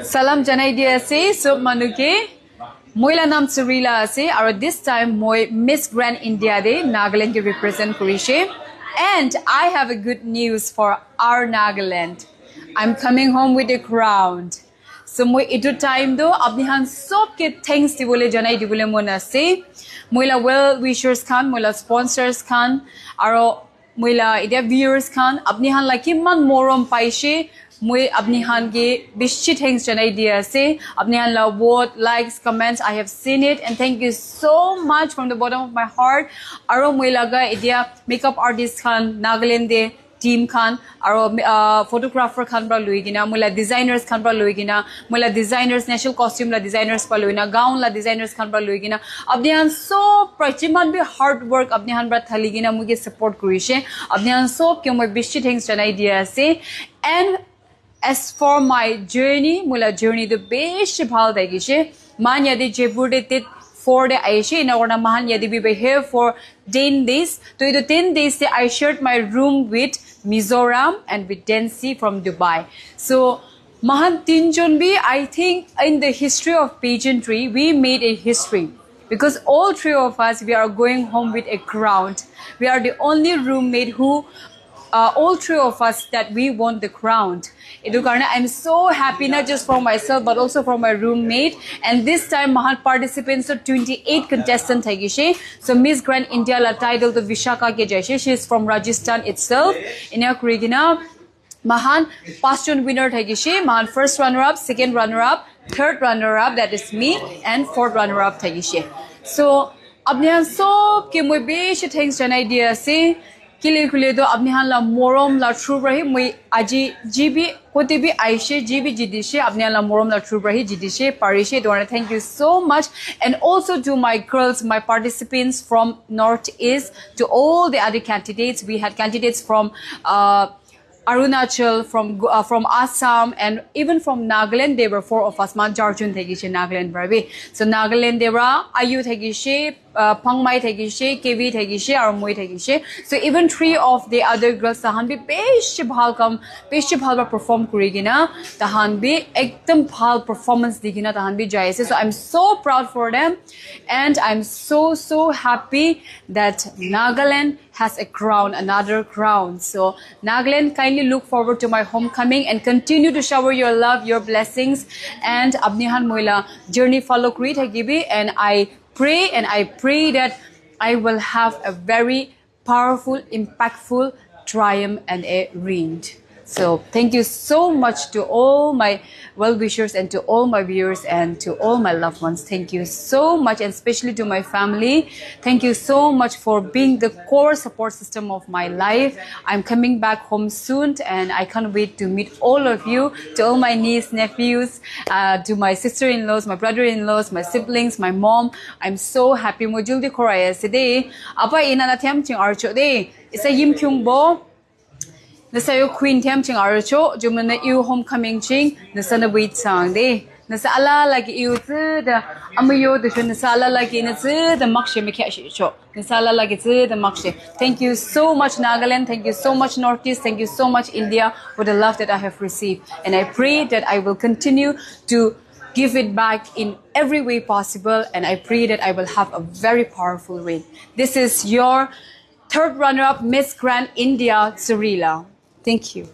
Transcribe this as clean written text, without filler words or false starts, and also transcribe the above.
Salam janai dia ase sob manuke. Moila nam Tsürila ase. Or this time moi Miss Grand India de Nagaland ke represent kurishe. And I have a good news for our Nagaland. I'm coming home with a crown. So moi itu time do apni han sob ke thanks dibole janai dibole mon ase. Moila well wishers khan, moila sponsors khan, aro moila idia viewers khan apni han like man morom paishe. Moi apni han ge bishi thanks janai dia ase. Apni han la vote, likes, comments, I have seen it and thank you so much from the bottom of my heart. Aro moi laga idia makeup artist khan Nagaland de team khan aro photographer khan pra luigina moila designers khan pra luigina moila designers national costume la designers pa luina gown la designers khan pra luigina apni han so prachiman be hard work apni han pra thaligina muge support kurishe apni han so ke moi bishi thanks janai dia ase. And as for my journey moila journey the bishi bhal dagishe man yadi Jaipur de 4 day Aisha in our Mahan Yadi we were here for 10 days. To the 10 days I shared my room with Mizoram and with Densi from Dubai. So Mahan Tinjunbi, I think in the history of pageantry we made a history. Because all three of us we are going home with a crown. We are the only roommate who all three of us that we won the crown. I'm so happy not just for myself but also for my roommate. And this time Mahan participants are 28 contestants thagishe. So Miss Grand India la title to Vishaka ke jaise. She is from Rajasthan itself. Inya kurigina Mahan passion winner thagishe. Mahan first runner up, second runner up, third runner up, that is me, and fourth runner up thagishe. So abnihan so ke moi besh thanks janai dia ase. Kile kule do apni han la morom la true rahi moi aji jibi kote bi aishe jibi jidishe apni han la morom la true rahi jidishe parishe. Do thank you so much. And also to my girls, my participants from Northeast, to all the other candidates. We had candidates from Arunachal, from Assam, and even from Nagaland. There were 4 of us. Man Jarjun thagishe Nagaland barabi. So Nagaland there were Ayu thagishe, Pangmai thagishe, Kevi thagishe, or Moi thagishe. So even 3 of the other girls tahan bi besh bhal perform kurigina. Tahan bi ekdam bhal performance digina tahan bi jaise. So I'm so proud for them, and I'm so happy that Nagaland has a crown, another crown. So Nagaland, kindly look forward to my homecoming and continue to shower your love, your blessings, and Abnihan Moila journey follow kuri thagibi. And I pray that I will have a very powerful, impactful triumph and a reign. So thank you so much to all my well-wishers and to all my viewers and to all my loved ones. Thank you so much, and especially to my family. Thank you so much for being the core support system of my life. I'm coming back home soon and I can't wait to meet all of you, to all my nieces, nephews, to my sister-in-laws, my brother-in-laws, my siblings, my mom. I'm so happy. Mojuldi koraya today. Apa ina na tiam ching archo de. Isa yim kyung bo. Nasa yo queen tiam ching archo. Jumana you homecoming ching. Nasa na wait sang de. Nasa ala lagi you the amayo the nasa ala lagi na the makshe me kya cho. Nasa ala lagi the makshe. Thank you so much Nagaland. Thank you so much Northeast. Thank you so much India for the love that I have received. And I pray that I will continue to give it back in every way possible. And I pray that I will have a very powerful reign. This is your third runner-up Miss Grand India Tsürila. Thank you.